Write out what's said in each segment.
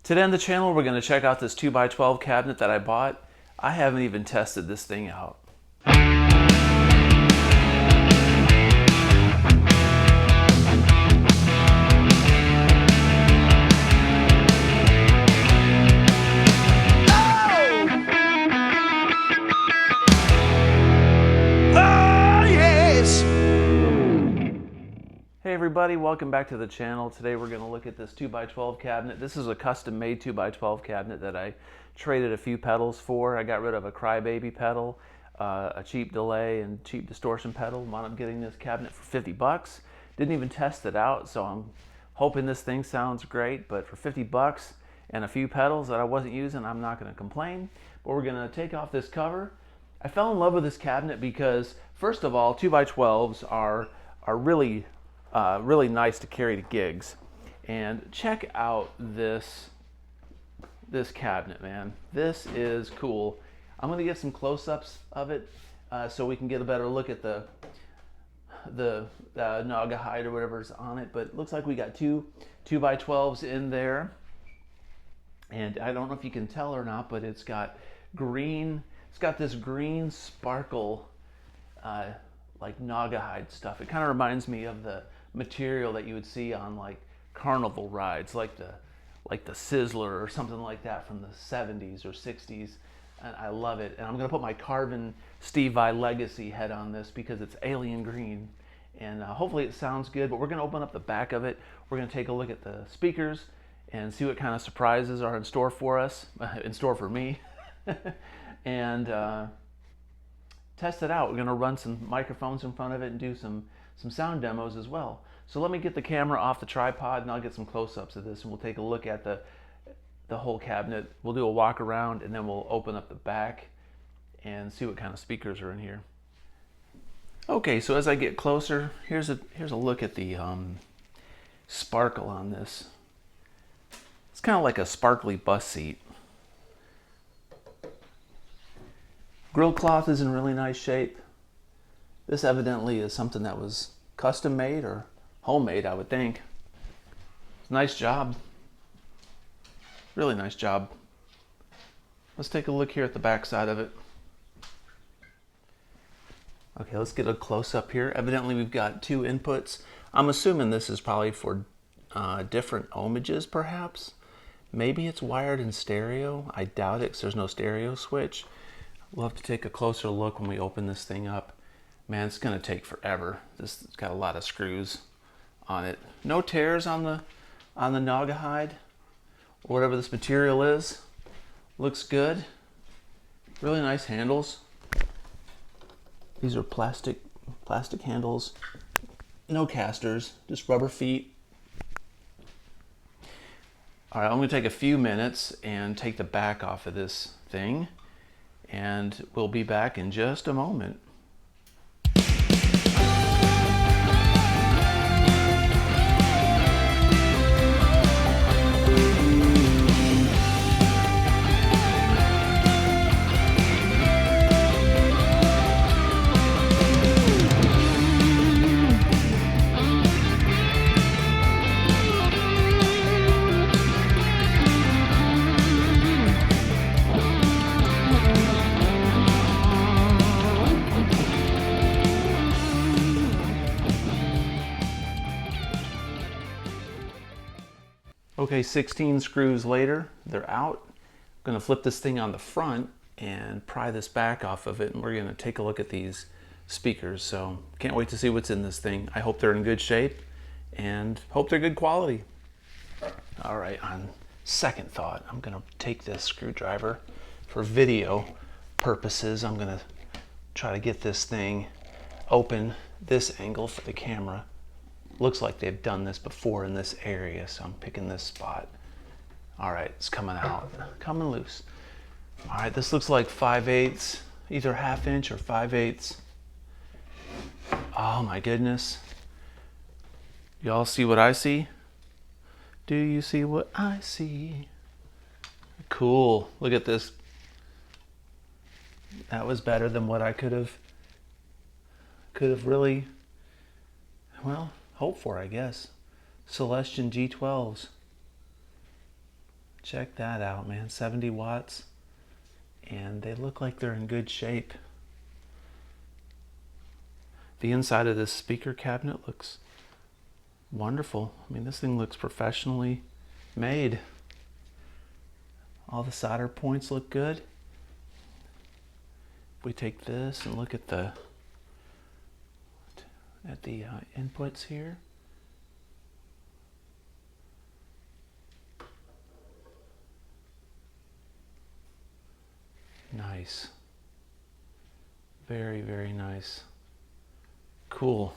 Today on the channel, we're going to check out this 2x12 cabinet that I bought. I haven't even tested this thing out. Hey everybody, welcome back to the channel. Today we're going to look at this 2x12 cabinet. This is a custom made 2x12 cabinet that I traded a few pedals for. I got rid of a crybaby pedal, a cheap delay and cheap distortion pedal. Wound up getting this cabinet for 50 bucks. Didn't even test it out, so I'm hoping this thing sounds great, but for 50 bucks and a few pedals that I wasn't using, I'm not going to complain. But we're going to take off this cover. I fell in love with this cabinet because, first of all, 2x12s are really nice to carry to gigs. And check out this cabinet, man. This is cool. I'm gonna get some close-ups of it so we can get a better look at the Naugahyde or whatever's on it. But it looks like we got two 2x12s in there. And I don't know if you can tell or not, but it's got this green sparkle like Naugahyde stuff. It kind of reminds me of the material that you would see on like carnival rides, like the Sizzler or something like that from the 70s or 60s. And I love it. And I'm gonna put my Carvin Steve Vai Legacy head on this because it's alien green, and hopefully it sounds good. But we're gonna open up the back of it. We're gonna take a look at the speakers and see what kind of surprises are in store for us, in store for me, and test it out. We're going to run some microphones in front of it and do some sound demos as well. So let me get the camera off the tripod and I'll get some close-ups of this, and we'll take a look at the whole cabinet. We'll do a walk around and then we'll open up the back and see what kind of speakers are in here. Okay, so as I get closer, here's a look at the sparkle on this. It's kind of like a sparkly bus seat. Grill cloth is in really nice shape. This evidently is something that was custom made or homemade, I would think. Nice job. Really nice job. Let's take a look here at the back side of it. Okay, let's get a close up here. Evidently we've got two inputs. I'm assuming this is probably for different ohmages perhaps. Maybe it's wired in stereo. I doubt it because there's no stereo switch. We'll have to take a closer look when we open this thing up. Man, it's gonna take forever. This has got a lot of screws on it. No tears on the Naugahyde or whatever this material is. Looks good. Really nice handles. These are plastic handles. No casters, just rubber feet. All right, I'm gonna take a few minutes and take the back off of this thing, and we'll be back in just a moment. Okay, 16 screws later, they're out. I'm gonna flip this thing on the front and pry this back off of it, and we're gonna take a look at these speakers. So can't wait to see what's in this thing. I hope they're in good shape and hope they're good quality. All right, on second thought, I'm gonna take this screwdriver for video purposes. I'm gonna try to get this thing open this angle for the camera. Looks like they've done this before in this area, so I'm picking this spot. All right, it's coming out, coming loose. All right, this looks like 5/8, either 1/2 inch or 5/8. Oh my goodness. Y'all see what I see? Do you see what I see? Cool, look at this. That was better than what I could have really, well, hoped for, I guess. Celestion G12s. Check that out, man. 70 watts. And they look like they're in good shape. The inside of this speaker cabinet looks wonderful. I mean, this thing looks professionally made. All the solder points look good. If we take this and look at the inputs here. Nice. Very, very nice. Cool.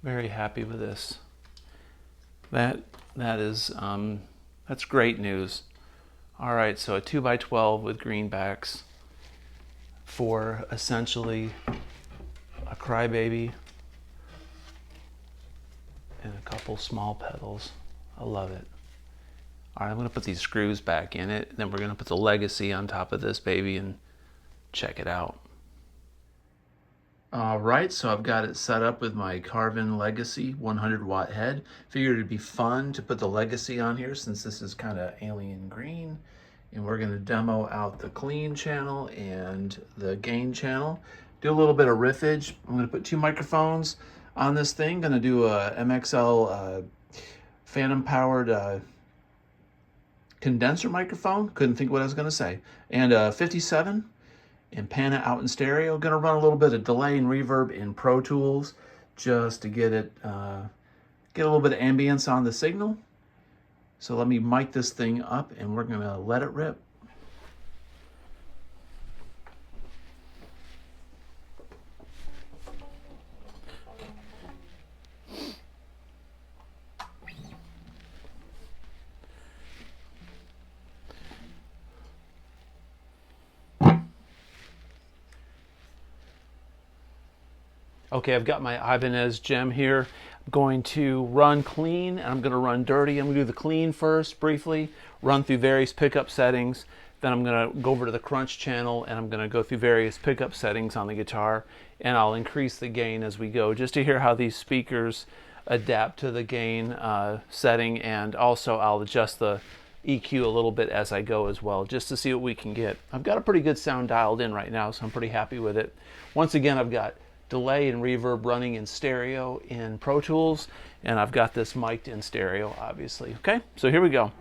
Very happy with this. That's great news. All right, so a 2x12 with greenbacks for essentially a crybaby and a couple small pedals. I love it. All right, I'm gonna put these screws back in it, and then we're gonna put the Legacy on top of this baby and check it out. All right, so I've got it set up with my Carvin Legacy 100 watt head. Figured it'd be fun to put the Legacy on here since this is kind of alien green. And we're gonna demo out the clean channel and the gain channel. Do a little bit of riffage. I'm gonna put 2 microphones on this thing. Gonna do a MXL phantom powered condenser microphone. Couldn't think what I was gonna say. And 57 and pan it out in stereo. Gonna run a little bit of delay and reverb in Pro Tools just to get it, get a little bit of ambience on the signal. So let me mic this thing up and we're gonna let it rip. Okay, I've got my Ibanez gem here. I'm going to run clean and I'm going to run dirty. I'm going to do the clean first briefly, run through various pickup settings. Then I'm going to go over to the crunch channel and I'm going to go through various pickup settings on the guitar, and I'll increase the gain as we go just to hear how these speakers adapt to the gain setting, and also I'll adjust the EQ a little bit as I go as well, just to see what we can get. I've got a pretty good sound dialed in right now, so I'm pretty happy with it. Once again, I've got delay and reverb running in stereo in Pro Tools, and I've got this mic'd in stereo, obviously. Okay, so here we go.